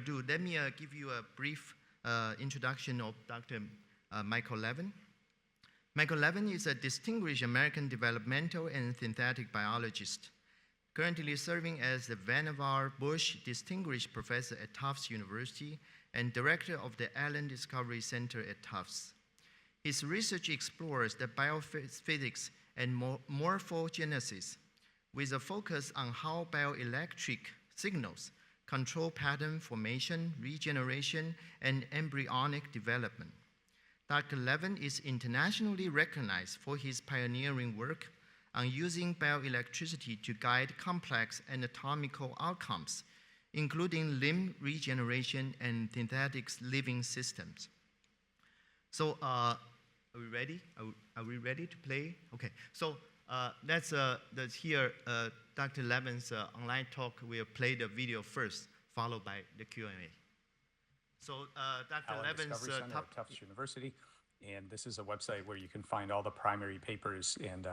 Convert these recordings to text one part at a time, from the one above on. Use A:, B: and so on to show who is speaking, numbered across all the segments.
A: ado, let me give you a brief introduction of Dr. Michael Levin. Michael Levin is a distinguished American developmental and synthetic biologist, currently serving as the Vannevar Bush Distinguished Professor at Tufts University and Director of the Allen Discovery Center at Tufts. His research explores the biophysics and morphogenesis with a focus on how bioelectric signals control pattern formation, regeneration, and embryonic development. Dr. Levin is internationally recognized for his pioneering work on using bioelectricity to guide complex anatomical outcomes, including limb regeneration and synthetic living systems. So, are we ready? Are we ready to play? Okay, so let's hear Dr. Levin's online talk. We'll play the video first, followed by the Q&A. So Dr. Levin's
B: Tufts University, and this is a website where you can find all the primary papers and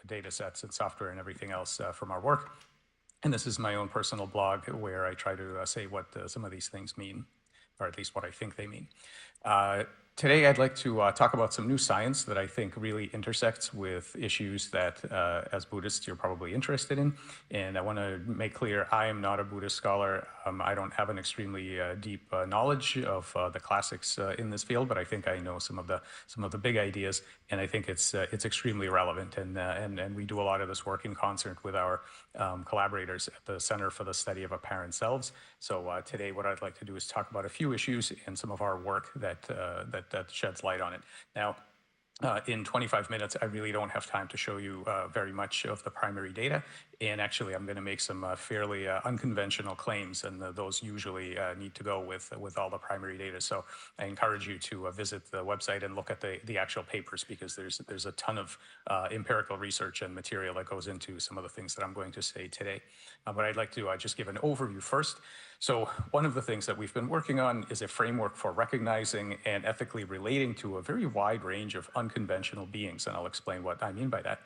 B: data sets and software and everything else from our work. And this is my own personal blog where I try to say what some of these things mean, or at least what I think they mean. Today, I'd like to talk about some new science that I think really intersects with issues that, as Buddhists, you're probably interested in. And I want to make clear, I am not a Buddhist scholar. I don't have an extremely deep knowledge of the classics in this field, but I think I know some of the big ideas, and I think it's extremely relevant. And we do a lot of this work in concert with our collaborators at the Center for the Study of Apparent Selves. So today, what I'd like to do is talk about a few issues and some of our work that sheds light on it. Now, in 25 minutes, I really don't have time to show you very much of the primary data. And actually, I'm going to make some fairly unconventional claims, and those usually need to go with all the primary data. So I encourage you to visit the website and look at the actual papers, because there's a ton of empirical research and material that goes into some of the things that I'm going to say today. But I'd like to just give an overview first. So one of the things that we've been working on is a framework for recognizing and ethically relating to a very wide range of unconventional beings, and I'll explain what I mean by that.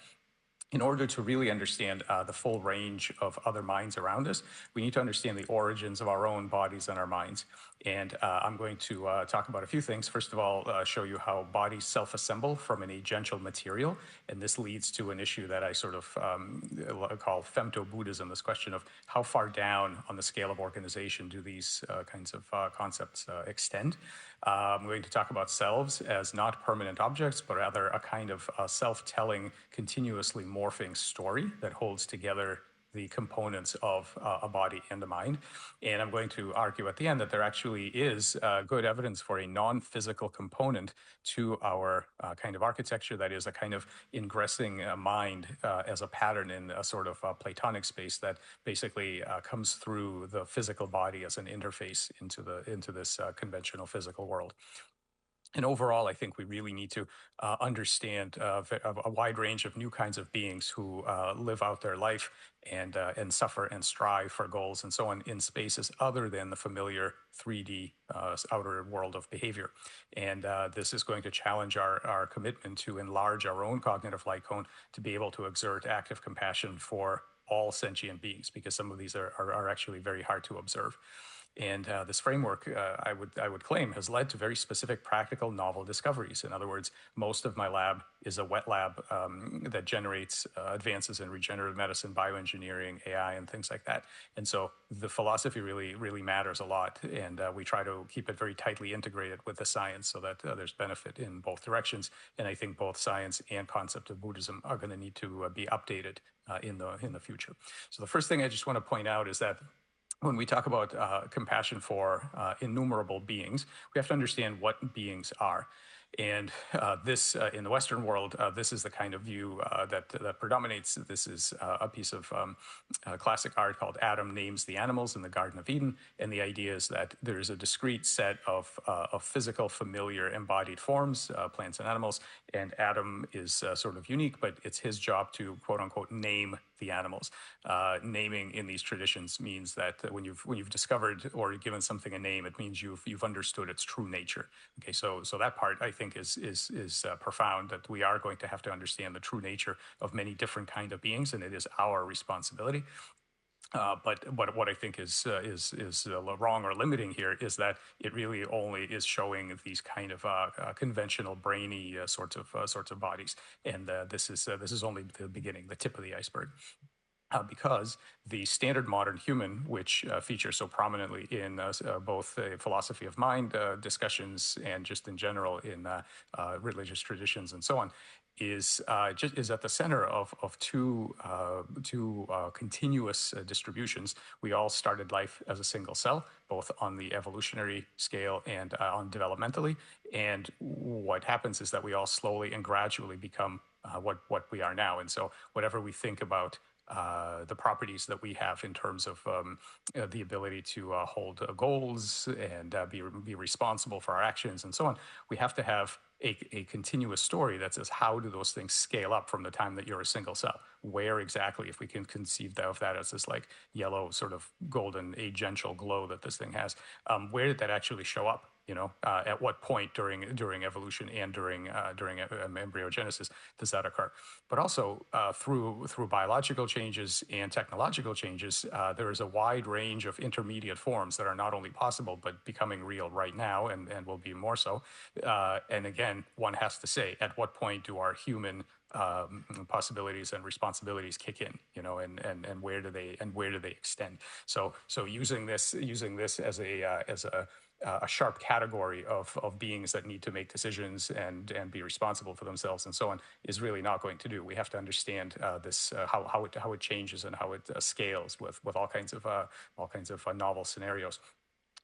B: In order to really understand the full range of other minds around us, we need to understand the origins of our own bodies and our minds. And I'm going to talk about a few things. First of all, show you how bodies self-assemble from an agential material. And this leads to an issue that I sort of call femto-Buddhism, this question of how far down on the scale of organization do these kinds of concepts extend. I'm going to talk about selves as not permanent objects, but rather a kind of self-telling, continuously morphing story that holds together the components of a body and a mind. And I'm going to argue at the end that there actually is good evidence for a non-physical component to our kind of architecture, that is a kind of ingressing mind as a pattern in a sort of Platonic space that basically comes through the physical body as an interface into this conventional physical world. And overall, I think we really need to understand a wide range of new kinds of beings who live out their life and suffer and strive for goals and so on in spaces other than the familiar 3D outer world of behavior. And this is going to challenge our commitment to enlarge our own cognitive light cone to be able to exert active compassion for all sentient beings, because some of these are actually very hard to observe. And this framework, I would claim, has led to very specific, practical, novel discoveries. In other words, most of my lab is a wet lab that generates advances in regenerative medicine, bioengineering, AI, and things like that. And so the philosophy really matters a lot. And we try to keep it very tightly integrated with the science so that there's benefit in both directions. And I think both science and concept of Buddhism are going to need to be updated in the future. So the first thing I just want to point out is that when we talk about compassion for innumerable beings, we have to understand what beings are. And this, in the Western world, this is the kind of view that predominates. This is a piece of classic art called Adam Names the Animals in the Garden of Eden. And the idea is that there is a discrete set of physical, familiar, embodied forms, plants and animals. And Adam is sort of unique, but it's his job to, quote unquote, name the animals. Naming in these traditions means that when you've discovered or given something a name, it means you've understood its true nature. Okay, so that part I think is profound, that we are going to have to understand the true nature of many different kind of beings, and it is our responsibility. But what I think is wrong or limiting here is that it really only is showing these kind of conventional brainy sorts of bodies, and this is only the beginning, the tip of the iceberg. Because the standard modern human, which features so prominently in both philosophy of mind discussions and just in general in religious traditions and so on, is at the center of two continuous distributions. We all started life as a single cell, both on the evolutionary scale and on developmentally. And what happens is that we all slowly and gradually become what we are now. And so whatever we think about the properties that we have in terms of the ability to hold goals and be responsible for our actions and so on, we have to have a continuous story that says, how do those things scale up from the time that you're a single cell? Where exactly, if we can conceive of that as this like yellow sort of golden agential glow that this thing has, where did that actually show up? At what point during evolution and during embryogenesis does that occur? But also through biological changes and technological changes, there is a wide range of intermediate forms that are not only possible but becoming real right now, and will be more so. And again, one has to say, at what point do our human possibilities and responsibilities kick in, and where do they extend? So using this as a sharp category of beings that need to make decisions and be responsible for themselves and so on is really not going to do. We have to understand this how it changes and how it scales with all kinds of novel scenarios.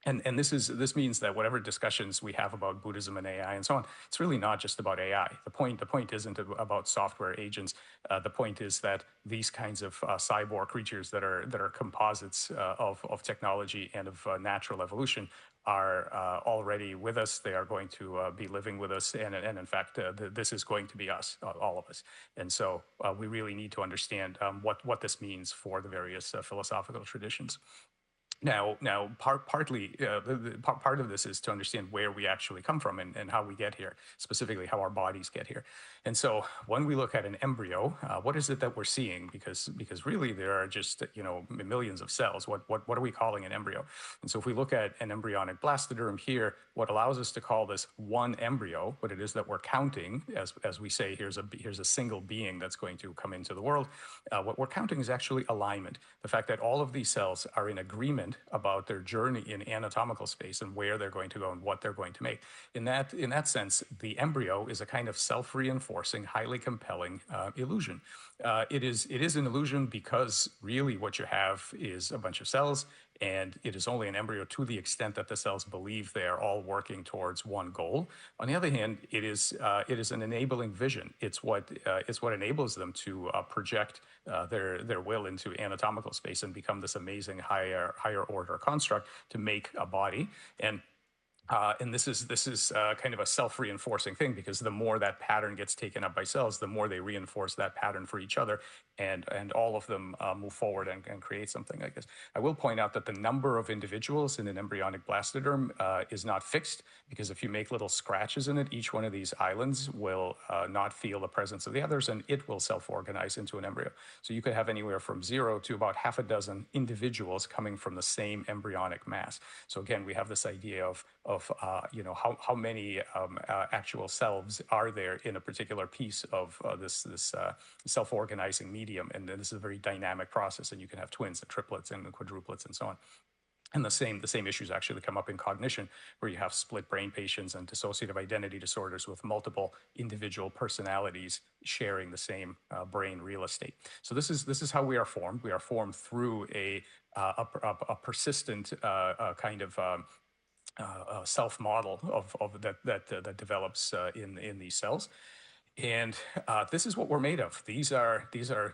B: And this means that whatever discussions we have about Buddhism and AI and so on, it's really not just about AI. The point isn't about software agents. The point is that these kinds of cyborg creatures that are composites of technology and of natural evolution are already with us. They are going to be living with us, and in fact, this is going to be us, all of us. And so we really need to understand what this means for the various philosophical traditions. Now, part of this is to understand where we actually come from and how we get here, specifically how our bodies get here. And so when we look at an embryo, what is it that we're seeing? Because really there are just millions of cells. What are we calling an embryo? And so if we look at an embryonic blastoderm here, what allows us to call this one embryo, what it is that we're counting, as we say, here's a single being that's going to come into the world. What we're counting is actually alignment. The fact that all of these cells are in agreement about their journey in anatomical space and where they're going to go and what they're going to make. In that sense, the embryo is a kind of self-reinforcing, highly compelling illusion. It is an illusion because really what you have is a bunch of cells, and it is only an embryo to the extent that the cells believe they are all working towards one goal. On the other hand, it is an enabling vision. It's what enables them to project their will into anatomical space and become this amazing higher order construct to make a body. And this is kind of a self-reinforcing thing, because the more that pattern gets taken up by cells, the more they reinforce that pattern for each other, and all of them move forward and create something like this. I will point out that the number of individuals in an embryonic blastoderm is not fixed, because if you make little scratches in it, each one of these islands will not feel the presence of the others, and it will self-organize into an embryo. So you could have anywhere from 0 to about half a dozen individuals coming from the same embryonic mass. So again, we have this idea of how many actual selves are there in a particular piece of this self-organizing medium, and this is a very dynamic process, and you can have twins and triplets and quadruplets and so on. And the same issues actually come up in cognition, where you have split brain patients and dissociative identity disorders with multiple individual personalities sharing the same brain real estate. So this is how we are formed. We are formed through a persistent kind of self-model of that develops in these cells. And this is what we're made of. These are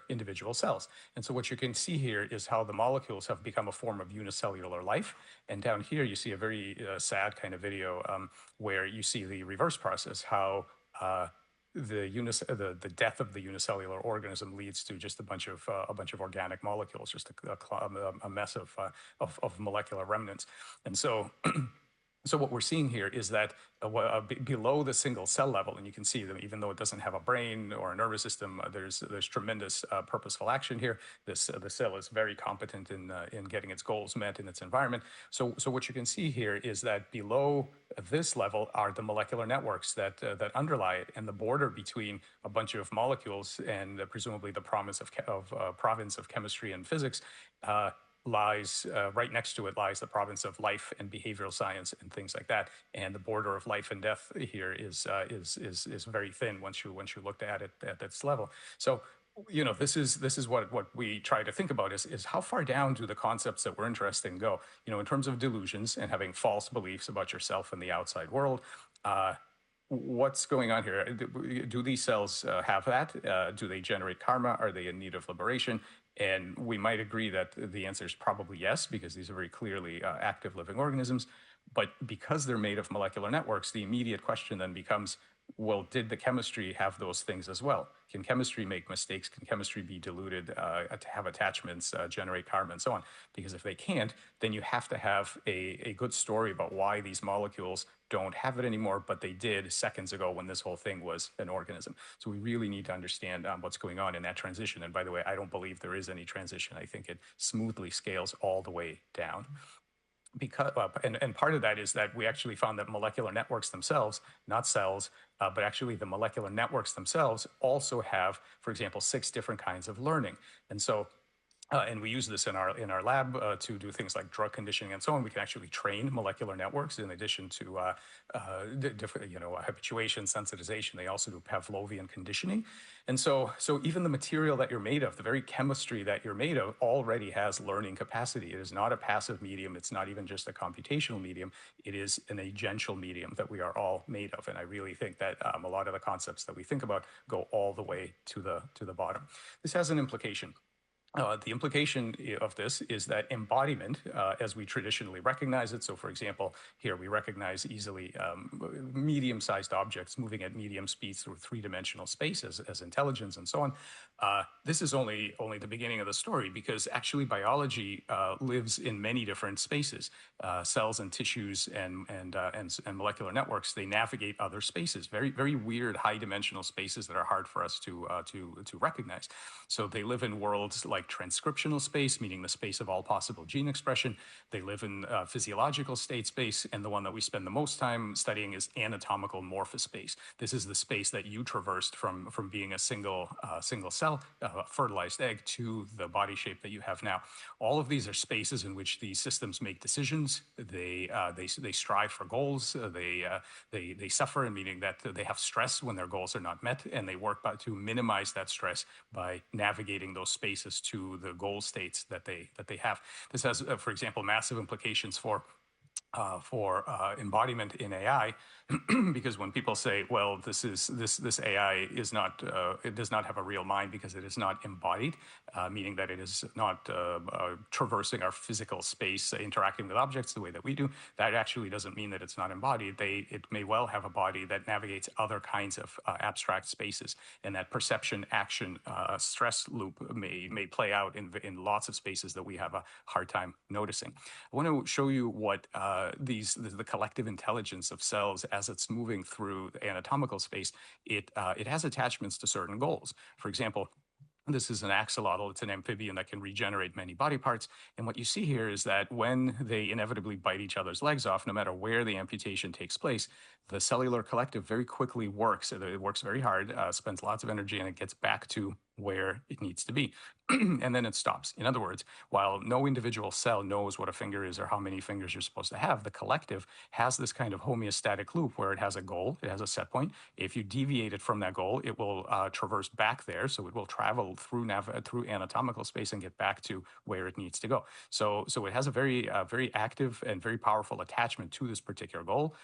B: individual cells. And so what you can see here is how the molecules have become a form of unicellular life. And down here you see a very sad kind of video where you see the reverse process, how the death of the unicellular organism leads to just a bunch of organic molecules, just a mess of molecular remnants. And so So what we're seeing here is that below the single cell level, and you can see that even though it doesn't have a brain or a nervous system, there's tremendous purposeful action here. The cell is very competent in getting its goals met in its environment. So what you can see here is that below this level are the molecular networks that underlie it, and the border between a bunch of molecules and presumably the province of chemistry and physics lies right next to it lies the province of life and behavioral science and things like that. And the border of life and death here is very thin once you looked at it at this level. So this is what we try to think about is how far down do the concepts that we're interested in go? In terms of delusions and having false beliefs about yourself and the outside world. What's going on here? Do these cells have that? Do they generate karma? Are they in need of liberation? And we might agree that the answer is probably yes, because these are very clearly active living organisms. But because they're made of molecular networks, the immediate question then becomes, well, did the chemistry have those things as well? Can chemistry make mistakes? Can chemistry be diluted, have attachments, generate karma, and so on? Because if they can't, then you have to have a good story about why these molecules don't have it anymore, but they did seconds ago when this whole thing was an organism. So we really need to understand what's going on in that transition. And by the way, I don't believe there is any transition. I think it smoothly scales all the way down. Because and part of that is that we actually found that molecular networks themselves, not cells, but actually the molecular networks themselves also have, for example, 6 different kinds of learning. And so and we use this in our lab to do things like drug conditioning and so on. We can actually train molecular networks in addition to different, habituation, sensitization. They also do Pavlovian conditioning. And so even the material that you're made of, the very chemistry that you're made of, already has learning capacity. It is not a passive medium. It's not even just a computational medium. It is an agential medium that we are all made of. And I really think that a lot of the concepts that we think about go all the way to the bottom. This has an implication. The implication of this is that embodiment, as we traditionally recognize it, so for example, here we recognize easily medium-sized objects moving at medium speeds through 3-dimensional space as intelligence and so on. This is only the beginning of the story, because actually biology lives in many different spaces. Cells and tissues and molecular networks, they navigate other spaces, very, very weird high-dimensional spaces that are hard for us to recognize. So they live in worlds like transcriptional space, meaning the space of all possible gene expression. They live in physiological state space, and the one that we spend the most time studying is anatomical morphospace. This is the space that you traversed from being a single cell, fertilized egg, to the body shape that you have now. All of these are spaces in which these systems make decisions. They strive for goals. They suffer, meaning that they have stress when their goals are not met, and they work to minimize that stress by navigating those spaces to the goal states that they have. This has, for example, massive implications for embodiment in AI, because when people say, well, this AI is not, it does not have a real mind because it is not embodied, meaning that it is not traversing our physical space, interacting with objects the way that we do, that actually doesn't mean that it's not embodied. It may well have a body that navigates other kinds of abstract spaces, and that perception, action, stress loop may play out in lots of spaces that we have a hard time noticing. I want to show you what the collective intelligence of cells as it's moving through the anatomical space. It has attachments to certain goals. For example, this is an axolotl. It's an amphibian that can regenerate many body parts. And what you see here is that when they inevitably bite each other's legs off, no matter where the amputation takes place, the cellular collective very quickly works. It works very hard, spends lots of energy, and it gets back to where it needs to be. And then it stops. In other words, while no individual cell knows what a finger is or how many fingers you're supposed to have, the collective has this kind of homeostatic loop where it has a goal, it has a set point. If you deviate it from that goal, it will traverse back there. So it will travel through anatomical space and get back to where it needs to go. So it has a very active and very powerful attachment to this particular goal.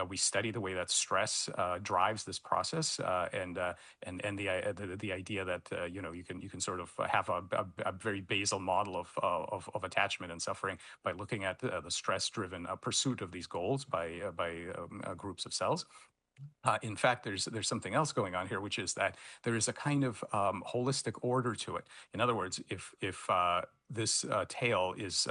B: We study the way that stress drives this process, and the idea that you can sort of have a very basal model of attachment and suffering by looking at the stress-driven pursuit of these goals by groups of cells. In fact, there's something else going on here, which is that there is a kind of holistic order to it. In other words, if this tail is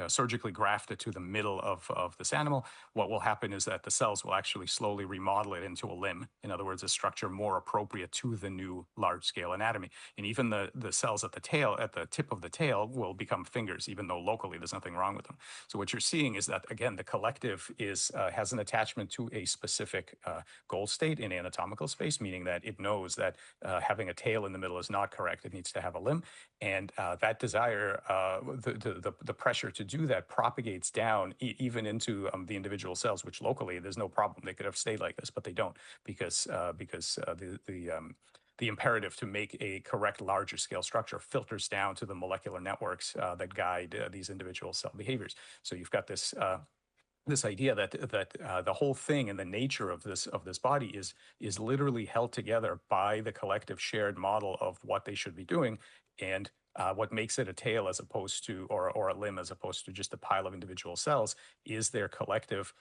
B: surgically graft it to the middle of this animal, what will happen is that the cells will actually slowly remodel it into a limb. In other words, a structure more appropriate to the new large-scale anatomy. And even the cells at the tail, at the tip of the tail, will become fingers, even though locally there's nothing wrong with them. So what you're seeing is that, again, the collective has an attachment to a specific goal state in anatomical space, meaning that it knows that having a tail in the middle is not correct. It needs to have a limb. And that desire, the pressure to do that propagates down even into the individual cells, which locally there's no problem. They could have stayed like this, but they don't because the imperative to make a correct larger scale structure filters down to the molecular networks that guide these individual cell behaviors. So you've got this idea that the whole thing and the nature of this body is literally held together by the collective shared model of what they should be doing, and what makes it a tail as opposed to or a limb as opposed to just a pile of individual cells is their collective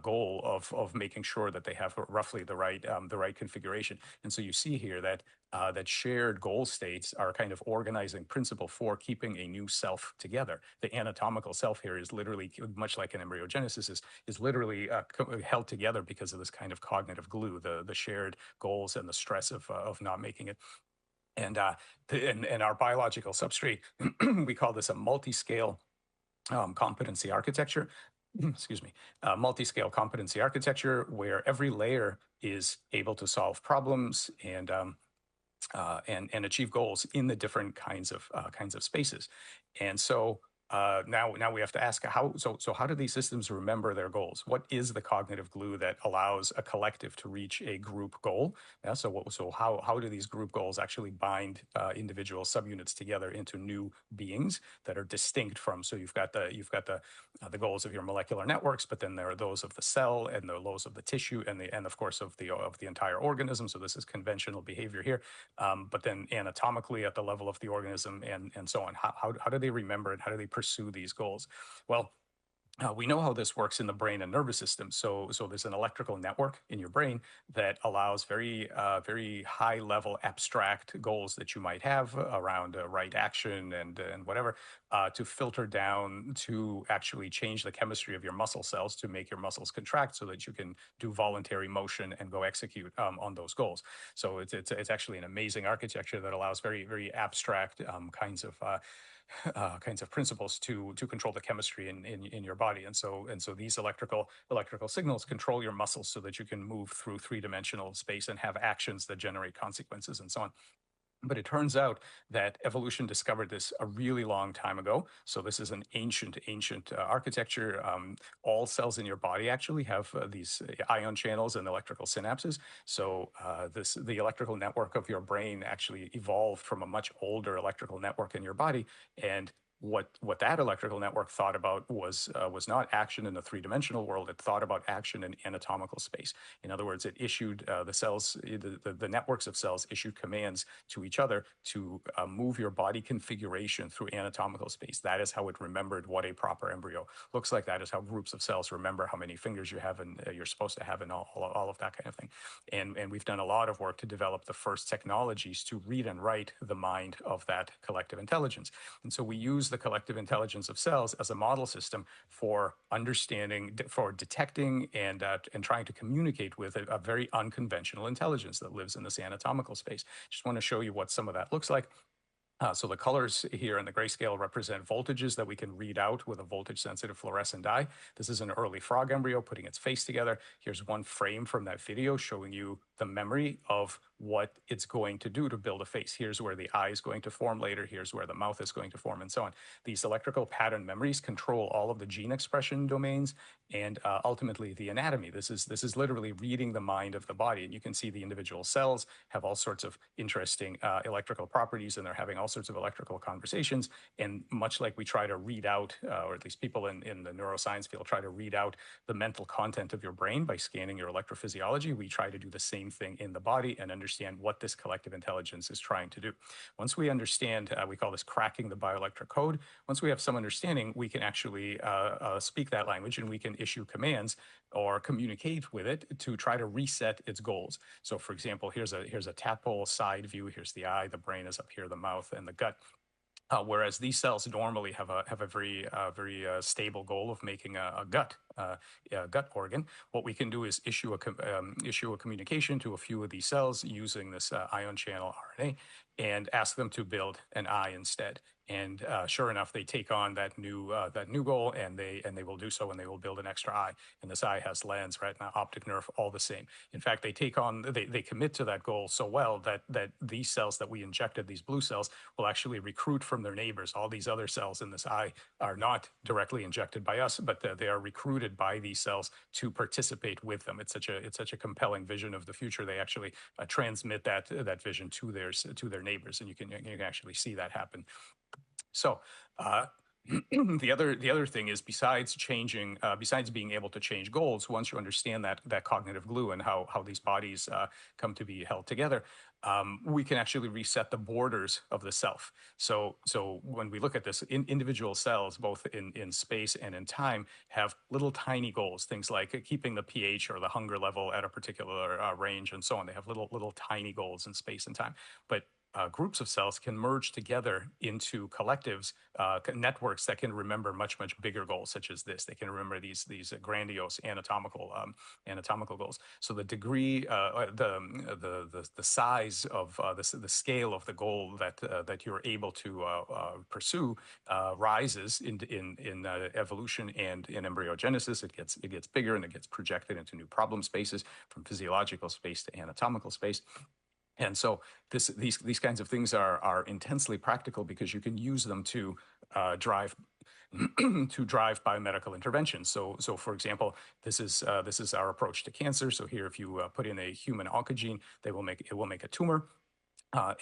B: goal of making sure that they have roughly the right configuration. And so you see here that that shared goal states are a kind of organizing principle for keeping a new self together. The anatomical self here is literally, much like an embryogenesis, is literally held together because of this kind of cognitive glue, the shared goals and the stress of not making it. And our biological substrate, we call this a multi-scale competency architecture. Excuse me, multi-scale competency architecture, where every layer is able to solve problems and achieve goals in the different kinds of spaces. And so now we have to ask how do these systems remember their goals? What is the cognitive glue that allows a collective to reach a group goal? Yeah, so how do these group goals actually bind individual subunits together into new beings that are distinct from? So you've got the goals of your molecular networks, but then there are those of the cell and those of the tissue and of course of the entire organism. So this is conventional behavior here, but then anatomically at the level of the organism and so on. How do they remember it? How do they pursue these goals? Well, we know how this works in the brain and nervous system. So there's an electrical network in your brain that allows very high level abstract goals that you might have around right action and whatever to filter down to actually change the chemistry of your muscle cells to make your muscles contract so that you can do voluntary motion and go execute on those goals. So it's actually an amazing architecture that allows very abstract kinds of principles to control the chemistry in your body. And so these electrical signals control your muscles so that you can move through three-dimensional space and have actions that generate consequences and so on. But it turns out that evolution discovered this a really long time ago. So this is an ancient architecture. All cells in your body actually have these ion channels and electrical synapses. So the electrical network of your brain actually evolved from a much older electrical network in your body. And what that electrical network thought about was not action in the three-dimensional world. It thought about action in anatomical space. In other words, it issued the networks of cells issued commands to each other to move your body configuration through anatomical space. That is how it remembered what a proper embryo looks like. That is how groups of cells remember how many fingers you have and you're supposed to have and all of that kind of thing. And we've done a lot of work to develop the first technologies to read and write the mind of that collective intelligence. And so we use the collective intelligence of cells as a model system for understanding, for detecting and trying to communicate with a very unconventional intelligence that lives in this anatomical space. Just want to show you what some of that looks like. So the colors here in the grayscale represent voltages that we can read out with a voltage-sensitive fluorescent dye. This is an early frog embryo putting its face together. Here's one frame from that video showing you the memory of what it's going to do to build a face. Here's where the eye is going to form later. Here's where the mouth is going to form, and so on. These electrical pattern memories control all of the gene expression domains and ultimately the anatomy. This is literally reading the mind of the body. And you can see the individual cells have all sorts of interesting electrical properties, and they're having all sorts of electrical conversations. And much like we try to read out, or at least people in the neuroscience field try to read out the mental content of your brain by scanning your electrophysiology, we try to do the same thing in the body and understand what this collective intelligence is trying to do. Once we understand, we call this cracking the bioelectric code. Once we have some understanding, we can actually speak that language, and we can issue commands or communicate with it to try to reset its goals. So for example, here's a tadpole side view. Here's the eye, the brain is up here, the mouth, and the gut. Whereas these cells normally have a very stable goal of making a gut organ. What we can do is issue a communication to a few of these cells using this ion channel RNA, and ask them to build an eye instead. And sure enough, they take on that new goal, and they will do so, and they will build an extra eye. And this eye has lens, retina, optic nerve, all the same. In fact, they commit to that goal so well that these cells that we injected, these blue cells, will actually recruit from their neighbors. All these other cells in this eye are not directly injected by us, but they are recruited by these cells to participate with them. It's such a compelling vision of the future. They actually transmit that vision to their neighbors, and you can actually see that happen. So the other thing is, besides being able to change goals, once you understand that cognitive glue and how these bodies come to be held together, we can actually reset the borders of the self. So when we look at this, individual cells, both in space and in time, have little tiny goals, things like keeping the pH or the hunger level at a particular range, and so on. They have little tiny goals in space and time, but groups of cells can merge together into collectives, networks that can remember much bigger goals, such as this. They can remember these grandiose anatomical goals. So the degree, the size of the scale of the goal that you're able to pursue rises in evolution and in embryogenesis. It gets bigger, and it gets projected into new problem spaces, from physiological space to anatomical space. And so these kinds of things are intensely practical, because you can use them to drive biomedical intervention. So for example, this is our approach to cancer. So here, if you put in a human oncogene, it will make a tumor.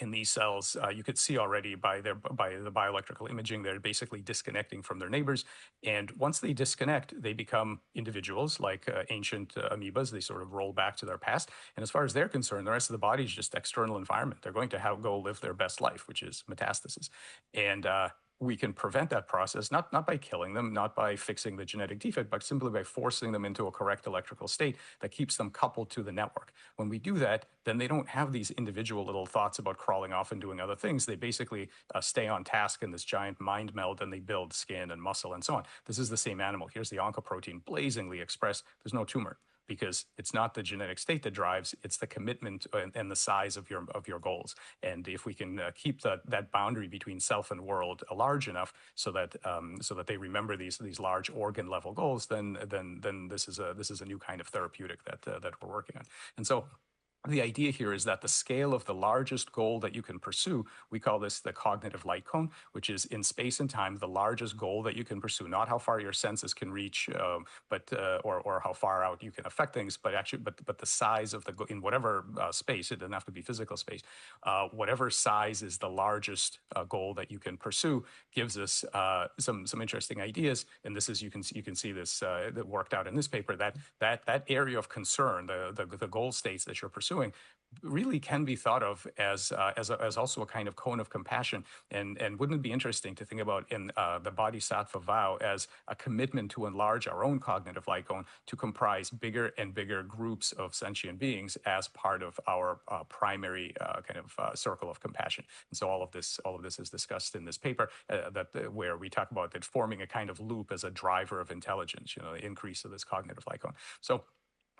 B: In these cells, you could see already by the bioelectrical imaging, they're basically disconnecting from their neighbors. And once they disconnect, they become individuals, like ancient amoebas. They sort of roll back to their past. And as far as they're concerned, the rest of the body is just external environment. They're going to go live their best life, which is metastasis. And we can prevent that process, not by killing them, not by fixing the genetic defect, but simply by forcing them into a correct electrical state that keeps them coupled to the network. When we do that, then they don't have these individual little thoughts about crawling off and doing other things. They basically stay on task in this giant mind meld, and they build skin and muscle and so on. This is the same animal. Here's the oncoprotein blazingly expressed. There's no tumor, because it's not the genetic state that drives, it's the commitment and the size of your goals. And if we can keep that boundary between self and world large enough, so that they remember these large organ level goals, then this is a new kind of therapeutic that we're working on. And so the idea here is that the scale of the largest goal that you can pursue, we call this the cognitive light cone, which is in space and time the largest goal that you can pursue, not how far your senses can reach, or how far out you can affect things, but the size of in whatever space. It doesn't have to be physical space. Whatever size is the largest goal that you can pursue gives us some interesting ideas. And this is you can see this that worked out in this paper, that area of concern, the goal states that you're pursuing, really can be thought of as also a kind of cone of compassion. And wouldn't it be interesting to think about in the Bodhisattva vow as a commitment to enlarge our own cognitive light cone to comprise bigger and bigger groups of sentient beings as part of our primary kind of circle of compassion. And so all of this is discussed in this paper, where we talk about that forming a kind of loop as a driver of intelligence, the increase of this cognitive light cone. So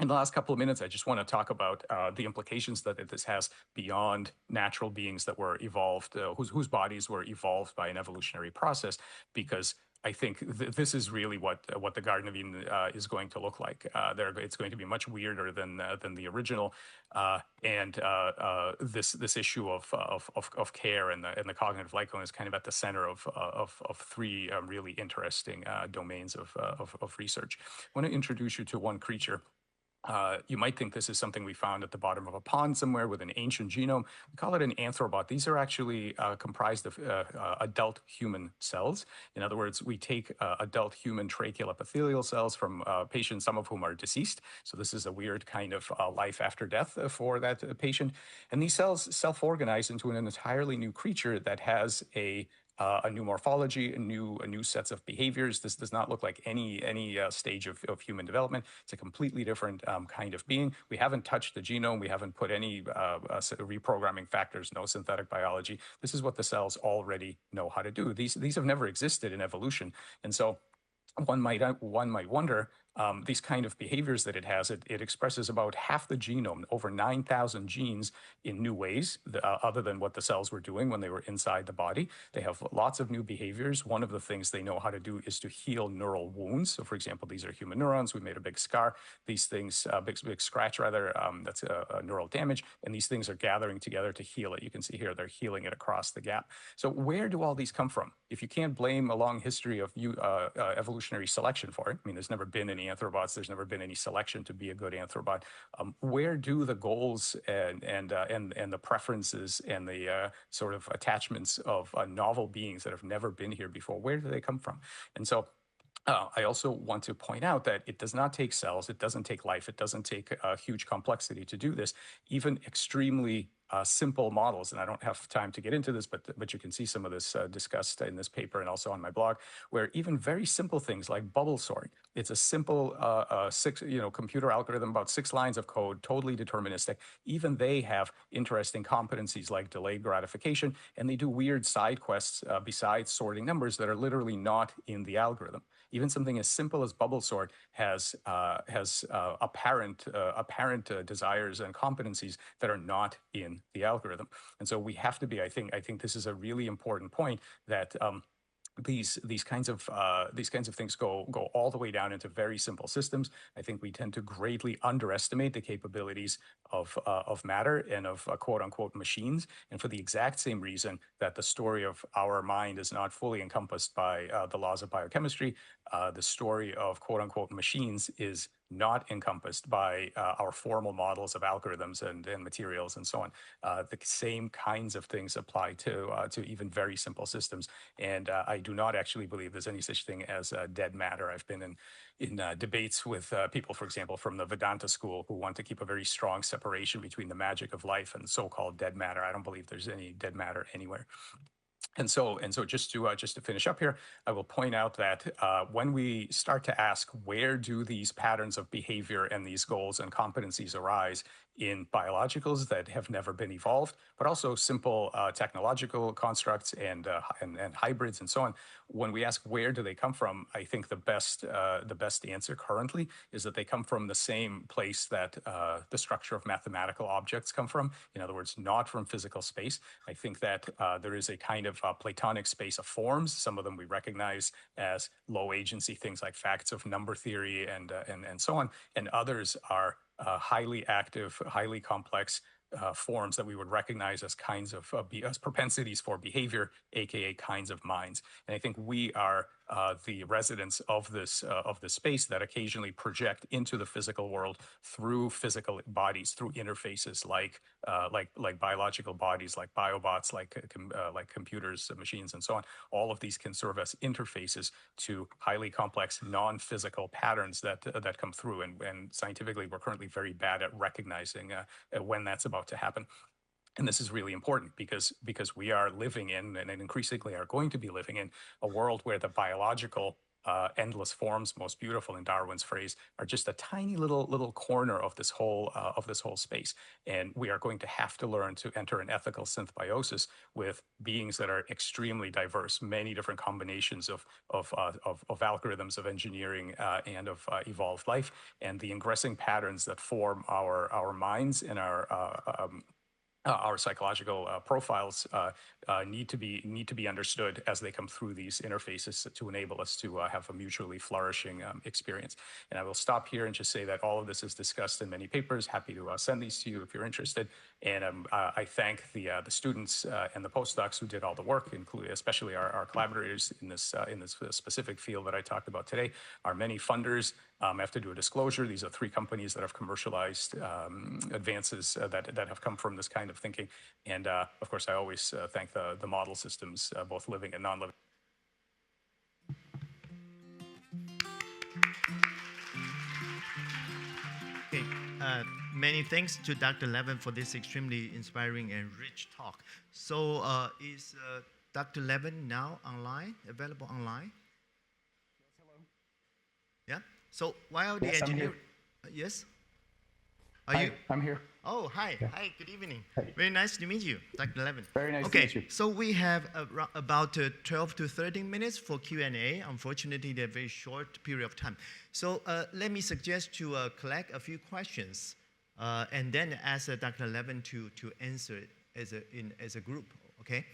B: in the last couple of minutes, I just want to talk about the implications that this has beyond natural beings that were evolved, whose bodies were evolved by an evolutionary process, because I think this is really what the Garden of Eden is going to look like. It's going to be much weirder than the original, and this issue of care and the cognitive light cone is kind of at the center of three really interesting domains of research. I want to introduce you to one creature. You might think this is something we found at the bottom of a pond somewhere with an ancient genome. We call it an anthrobot. These are actually comprised of adult human cells. In other words, we take adult human tracheal epithelial cells from patients, some of whom are deceased. So this is a weird kind of life after death for that patient. And these cells self-organize into an entirely new creature that has a a new morphology, a new sets of behaviors. This does not look like any stage of human development. It's a completely different kind of being. We haven't touched the genome. We haven't put any reprogramming factors, no synthetic biology. This is what the cells already know how to do. These have never existed in evolution. And so one might wonder, these kind of behaviors that it has, it expresses about half the genome, over 9,000 genes in new ways, other than what the cells were doing when they were inside the body. They have lots of new behaviors. One of the things they know how to do is to heal neural wounds. So for example, these are human neurons. We made a big scar. These things, big scratch rather, that's a neural damage. And these things are gathering together to heal it. You can see here, they're healing it across the gap. So where do all these come from? If you can't blame a long history of evolutionary selection for it, I mean, there's never been any anthrobots. There's never been any selection to be a good anthrobot. Where do the goals and the preferences and the sort of attachments of novel beings that have never been here before, where do they come from? And so I also want to point out that it does not take cells, it doesn't take life, it doesn't take huge complexity to do this. Even extremely simple models, and I don't have time to get into this, but you can see some of this discussed in this paper and also on my blog, where even very simple things like bubble sort, it's a simple computer algorithm, about 6 lines of code, totally deterministic. Even they have interesting competencies like delayed gratification, and they do weird side quests besides sorting numbers that are literally not in the algorithm. Even something as simple as bubble sort has apparent desires and competencies that are not in the algorithm. And so we have to be, I think this is a really important point, that these kinds of things go all the way down into very simple systems. I think we tend to greatly underestimate the capabilities of matter and of quote unquote machines, and for the exact same reason that the story of our mind is not fully encompassed by the laws of biochemistry, the story of quote unquote machines is not encompassed by our formal models of algorithms and materials and so on. The same kinds of things apply to even very simple systems. And I do not actually believe there's any such thing as dead matter. I've been in debates with people, for example, from the Vedanta school, who want to keep a very strong separation between the magic of life and so-called dead matter. I don't believe there's any dead matter anywhere. And so just to finish up here, I will point out that when we start to ask where do these patterns of behavior and these goals and competencies arise in biologicals that have never been evolved, but also simple technological constructs and hybrids and so on, when we ask where do they come from, I think the best answer currently is that they come from the same place that the structure of mathematical objects come from. In other words, not from physical space. I think that there is a kind of Platonic space of forms. Some of them we recognize as low agency things like facts of number theory and so on, and others are highly active, highly complex forms that we would recognize as kinds of as propensities for behavior, aka kinds of minds. And I think we are the residents of this space that occasionally project into the physical world through physical bodies, through interfaces like biological bodies, like biobots, like computers, machines, and so on. All of these can serve as interfaces to highly complex non-physical patterns that come through. And scientifically, we're currently very bad at recognizing when that's about to happen. And this is really important because we are living in, and increasingly are going to be living in, a world where the biological endless forms, most beautiful in Darwin's phrase, are just a tiny little corner of this whole space. And we are going to have to learn to enter an ethical symbiosis with beings that are extremely diverse, many different combinations of algorithms, of engineering, and of evolved life, and the ingressing patterns that form our minds and our psychological profiles need to be understood as they come through these interfaces to enable us to have a mutually flourishing experience. And I will stop here and just say that all of this is discussed in many papers. Happy to send these to you if you're interested. And I thank the students and the postdocs who did all the work, including especially our collaborators in this specific field that I talked about today. Our many funders. I have to do a disclosure. These are 3 companies that have commercialized advances that have come from this kind of thinking. And of course, I always thank the model systems, both living and non-living.
A: Okay, many thanks to Dr. Levin for this extremely inspiring and rich talk. So is Dr. Levin now online, available online?
B: Yes, hello.
A: Yeah. So while the
B: Yes, I'm
A: engineer,
B: here.
A: yes.
B: Hi, I'm here.
A: Oh, hi.
B: Yeah.
A: Hi, good evening.
B: Hey.
A: Very nice to meet you, Dr. Levin.
B: Very nice to
A: okay,
B: meet you.
A: so we have about 12 to 13 minutes for Q&A. Unfortunately, they're a very short period of time. So let me suggest to collect a few questions and then ask Dr. Levin to answer it as a group, okay?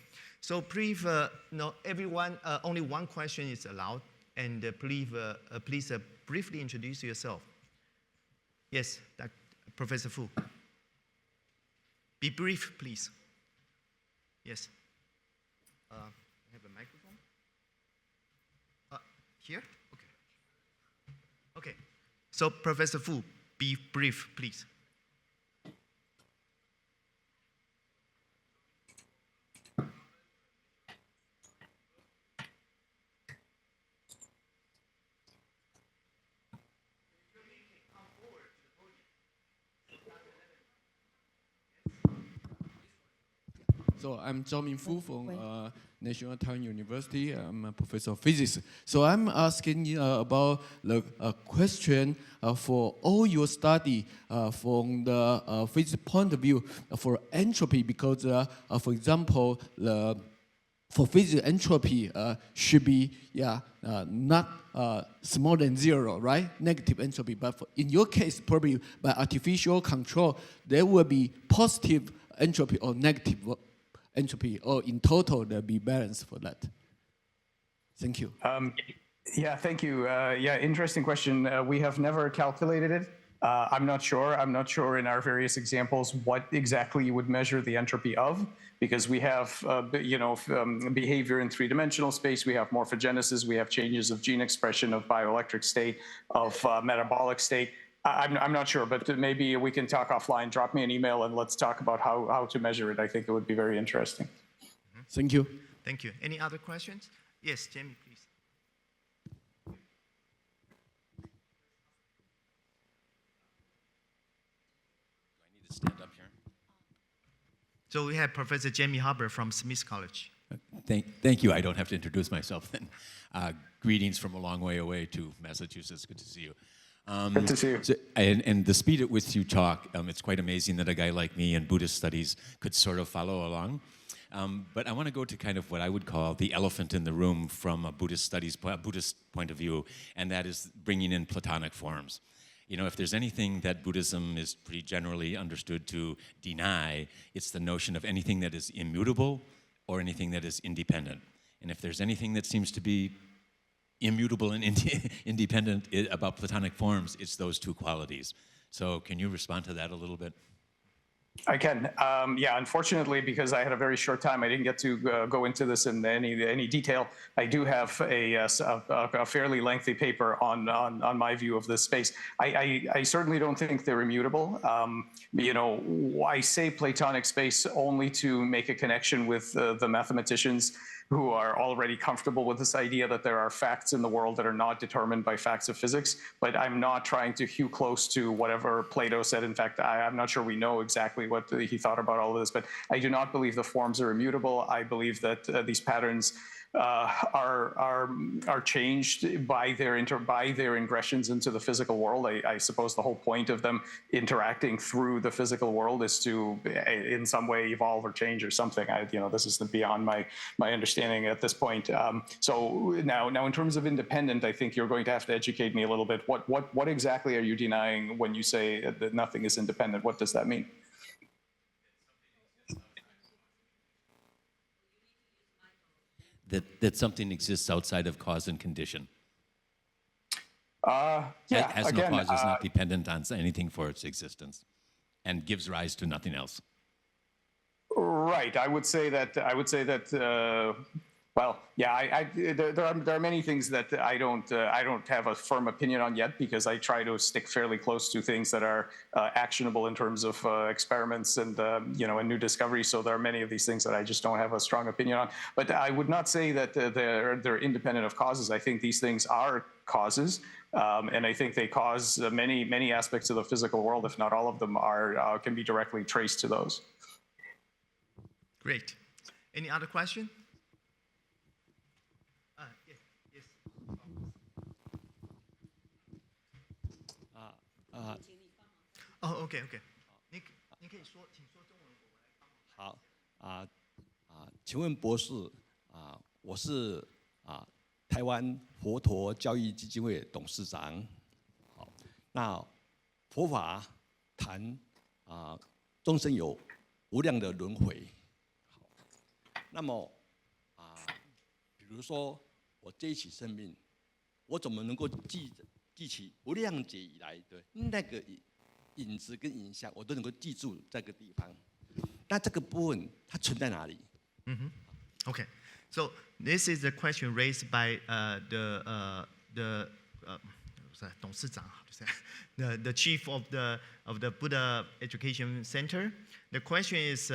A: So please, no, everyone, only one question is allowed, and please briefly introduce yourself. Yes, Professor Fu. Be brief, please. Yes. I have a microphone. Here? Okay. Okay. So, Professor Fu, be brief, please.
C: So I'm Zhao Minfu from National Taiwan University. I'm a professor of physics. So I'm asking you about the question for all your study from the physics point of view for entropy, because, for example, for physics, entropy should be not smaller than zero, right? Negative entropy. But in your case, probably by artificial control, there will be positive entropy or negative entropy, or in total there'll be balance for that. Thank you.
B: Yeah, thank you. Yeah, interesting question. We have never calculated it. I'm not sure. I'm not sure in our various examples what exactly you would measure the entropy of, because we have, behavior in three-dimensional space. We have morphogenesis. We have changes of gene expression, of bioelectric state, of metabolic state. I'm not sure, but maybe we can talk offline. Drop me an email and let's talk about how to measure it. I think it would be very interesting.
C: Mm-hmm. Thank you.
A: Thank you. Any other questions? Yes, Jamie, please.
D: Do I need to stand up here?
A: So we have Professor Jamie Haber from Smith College.
D: Thank you. I don't have to introduce myself then. Greetings from a long way away to Massachusetts. Good to see you.
B: Good to see you.
D: So, and the speed at which you talk, it's quite amazing that a guy like me in Buddhist studies could sort of follow along. But I want to go to kind of what I would call the elephant in the room from a Buddhist point of view, and that is bringing in Platonic forms. You know, if there's anything that Buddhism is pretty generally understood to deny, it's the notion of anything that is immutable or anything that is independent. And if there's anything that seems to be immutable and independent about Platonic forms, it's those two qualities. So can you respond to that a little bit?
B: I can. Yeah, unfortunately, because I had a very short time, I didn't get to go into this in any detail. I do have a fairly lengthy paper on my view of this space. I certainly don't think they're immutable. I say Platonic space only to make a connection with the mathematicians who are already comfortable with this idea that there are facts in the world that are not determined by facts of physics. But I'm not trying to hew close to whatever Plato said. In fact, I'm not sure we know exactly what he thought about all of this, but I do not believe the forms are immutable. I believe that these patterns are changed by their ingressions into the physical world. I suppose the whole point of them interacting through the physical world is to, in some way, evolve or change or something. This is beyond my understanding at this point. So now, in terms of independent, I think you're going to have to educate me a little bit. What exactly are you denying when you say that nothing is independent? What does that mean?
D: That something exists outside of cause and condition.
B: Yeah,
D: has
B: again,
D: no cause, is not dependent on anything for its existence, and gives rise to nothing else.
B: Right. I would say that. Well, yeah. There are many things that I don't have a firm opinion on yet, because I try to stick fairly close to things that are actionable in terms of experiments and and new discoveries. So there are many of these things that I just don't have a strong opinion on. But I would not say that they're independent of causes. I think these things are causes, and I think they cause many aspects of the physical world, if not all of them, can be directly traced to those.
A: Great. Any other question? 哦，OK OK，你可以说，请说中文，我来帮忙。
E: 好请问博士我是台湾佛陀教育基金会董事长。好，那佛法谈众生有无量的轮回。好，那么比如说我这一起生命，我怎么能够记起无量劫以来的那个影子跟影像，我都能够记住这个地方？那这个部分它存在哪里
A: Okay, so this is a question raised by the chief of the Buddha Education Center. The question is,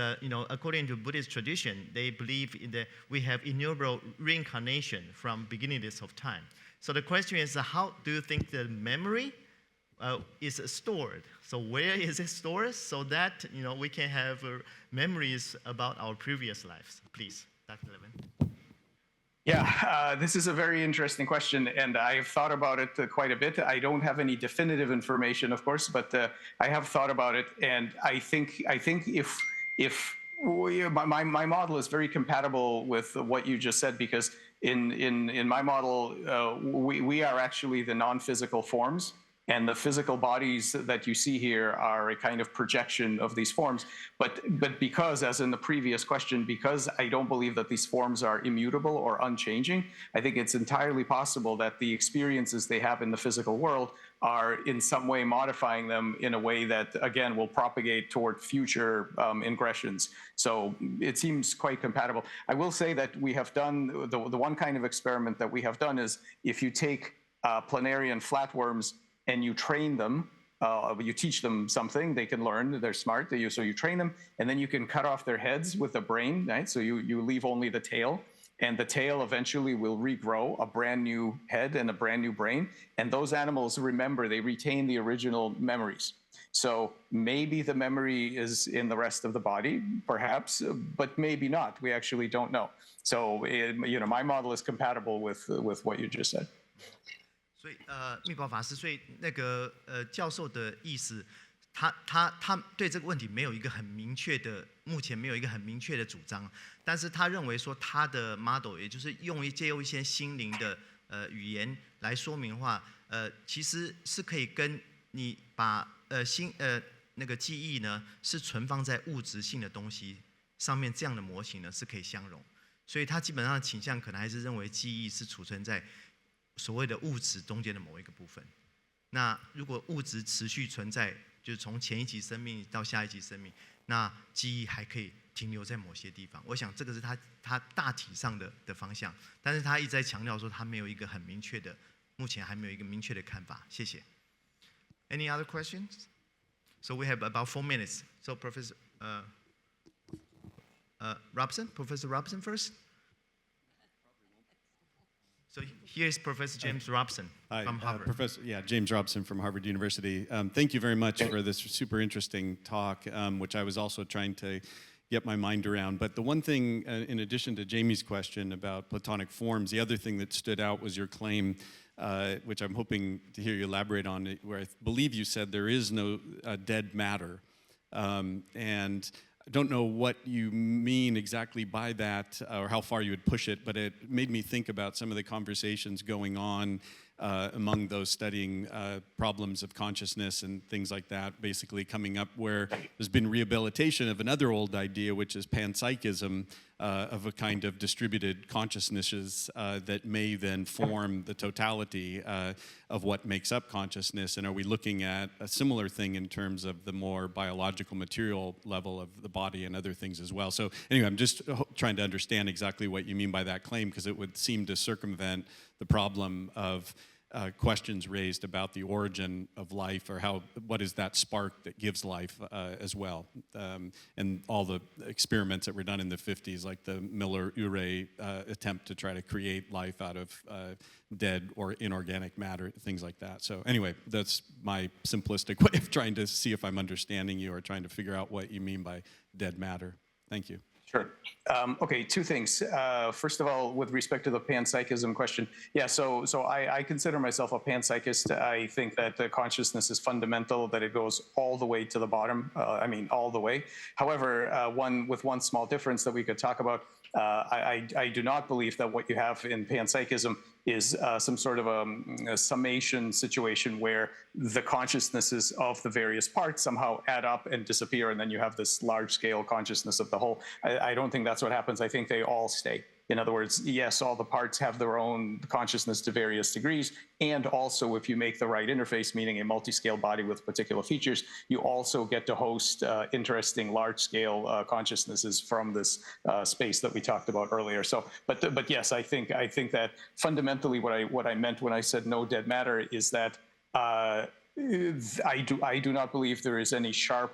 A: according to Buddhist tradition, they believe we have innumerable reincarnation from beginningless of time. So the question is, how do you think the memory is stored? So where is it stored so that we can have memories about our previous lives? Please, Dr. Levin.
B: Yeah, this is a very interesting question, and I've thought about it quite a bit. I don't have any definitive information, of course, but I have thought about it, and I think if my model is very compatible with what you just said, because in my model we are actually the non-physical forms. And the physical bodies that you see here are a kind of projection of these forms. But because, as in the previous question, because I don't believe that these forms are immutable or unchanging, I think it's entirely possible that the experiences they have in the physical world are in some way modifying them in a way that, again, will propagate toward future ingressions. So it seems quite compatible. I will say that we have done, the one kind of experiment that we have done is if you take planarian flatworms and you train them, you teach them something, they can learn, they're smart, so you train them, and then you can cut off their heads with the brain, right? So you leave only the tail, and the tail eventually will regrow a brand new head and a brand new brain, and those animals, remember, they retain the original memories. So maybe the memory is in the rest of the body, perhaps, but maybe not. We actually don't know. So my model is compatible with what you just said.
A: 所以密宝法师，所以那个教授的意思，他对这个问题没有一个很明确的，目前没有一个很明确的主张，但是他认为说他的 model， 也就是借用一些心灵的语言来说明的话，其实是可以跟你把那个记忆呢是存放在物质性的东西上面，这样的模型呢是可以相容，所以他基本上的倾向可能还是认为记忆是储存在所谓的物质中间的某一个部分。那如果物质持续存在，就是从前一级生命到下一级生命，那记忆还可以停留在某些地方。我想这个是他大体上的方向，但是他一直在强调说他没有一个很明确的，目前还没有一个明确的看法。谢谢。Any other questions? So we have about 4 minutes. So Professor Robson, Professor Robson first. So here is Professor James Robson from Harvard.
F: James Robson from Harvard University. Thank you very much for this super interesting talk, which I was also trying to get my mind around. But the one thing, in addition to Jamie's question about Platonic forms, the other thing that stood out was your claim, which I'm hoping to hear you elaborate on, where I believe you said there is no dead matter. And I don't know what you mean exactly by that or how far you would push it, but it made me think about some of the conversations going on among those studying problems of consciousness and things like that, basically coming up where there's been rehabilitation of another old idea, which is panpsychism, of a kind of distributed consciousnesses that may then form the totality of what makes up consciousness. And are we looking at a similar thing in terms of the more biological material level of the body and other things as well? So anyway, I'm just trying to understand exactly what you mean by that claim, because it would seem to circumvent the problem of questions raised about the origin of life, or what is that spark that gives life as well, and all the experiments that were done in the 50s, like the Miller-Urey attempt to try to create life out of dead or inorganic matter, things like that. So anyway, that's my simplistic way of trying to see if I'm understanding you or trying to figure out what you mean by dead matter. Thank you.
B: Sure. Okay, two things. First of all, with respect to the panpsychism question, yeah, so I consider myself a panpsychist. I think that the consciousness is fundamental, that it goes all the way to the bottom, all the way. However, one small difference that we could talk about, I do not believe that what you have in panpsychism is some sort of a summation situation where the consciousnesses of the various parts somehow add up and disappear, and then you have this large-scale consciousness of the whole. I don't think that's what happens. I think they all stay. In other words, yes, all the parts have their own consciousness to various degrees, and also if you make the right interface, meaning a multi-scale body with particular features, you also get to host interesting large-scale consciousnesses from this space that we talked about earlier. So, but yes, I think that fundamentally what I meant when I said no dead matter is that I do not believe there is any sharp,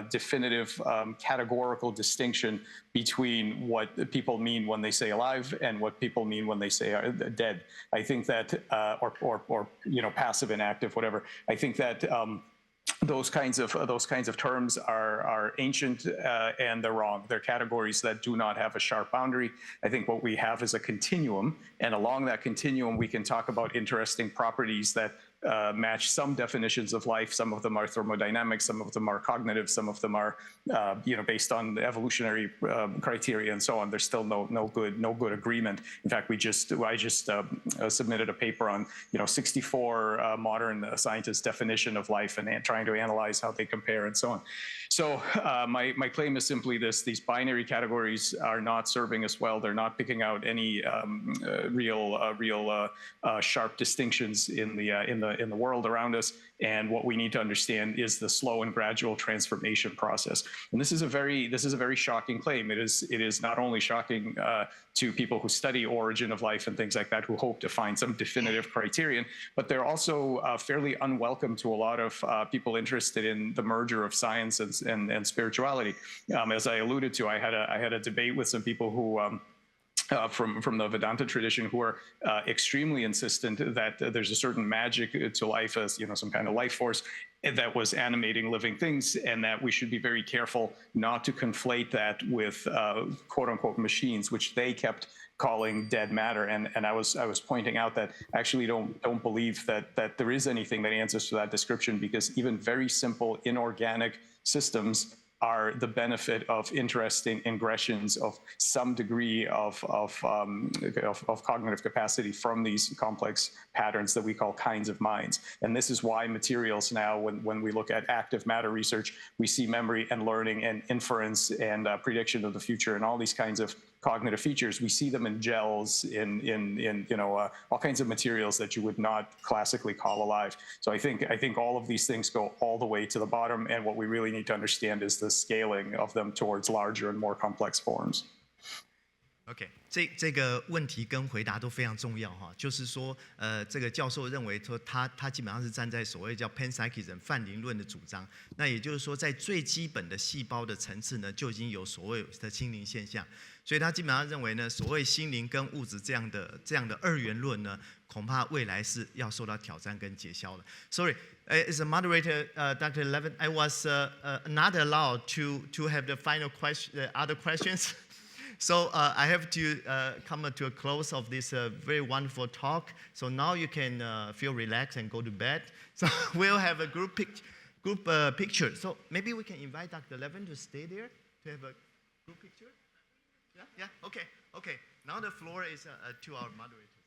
B: definitive, categorical distinction between what people mean when they say alive and what people mean when they say dead. I think that, or passive, inactive, whatever. I think that those kinds of terms are ancient and they're wrong. They're categories that do not have a sharp boundary. I think what we have is a continuum, and along that continuum, we can talk about interesting properties that match some definitions of life. Some of them are thermodynamic, some of them are cognitive, some of them are based on evolutionary criteria and so on. There's still no good agreement. In fact, I just submitted a paper on 64 modern scientists' definition of life and trying to analyze how they compare and so on. So my claim is simply this: these binary categories are not serving us well. They're not picking out any real sharp distinctions in the world around us. And what we need to understand is the slow and gradual transformation process. And this is a very shocking claim. It is not only shocking to people who study origin of life and things like that, who hope to find some definitive criterion, but they're also fairly unwelcome to a lot of people interested in the merger of science and spirituality. As I alluded to, I had a debate with some people who from the Vedanta tradition who are extremely insistent that there's a certain magic to life, as some kind of life force that was animating living things, and that we should be very careful not to conflate that with quote unquote machines, which they kept calling dead matter. And I was pointing out that I actually don't believe that there is anything that answers to that description, because even very simple inorganic systems are the benefit of interesting ingressions of some degree of cognitive capacity from these complex patterns that we call kinds of minds. And this is why materials now, when we look at active matter research, we see memory and learning and inference and prediction of the future and all these kinds of cognitive features. We see them in gels, in all kinds of materials that you would not classically call alive. So I think all of these things go all the way to the bottom, and what we really need to understand is the scaling of them towards larger and more complex forms.
A: OK， 这个问题跟回答都非常重要哈，就是说，这个教授认为说他基本上是站在所谓叫 panpsychism 泛灵论的主张，那也就是说，在最基本的细胞的层次呢，就已经有所谓的心灵现象，所以他基本上认为呢，所谓心灵跟物质这样的二元论呢，恐怕未来是要受到挑战跟解消的。Sorry, as a moderator, Dr. Levin, I was not allowed to have the final question, other questions. So I have to come to a close of this very wonderful talk. So now you can feel relaxed and go to bed. So we'll have a group picture. So maybe we can invite Dr. Levin to stay there to have a group picture. Yeah. Okay. Now the floor is to our moderator.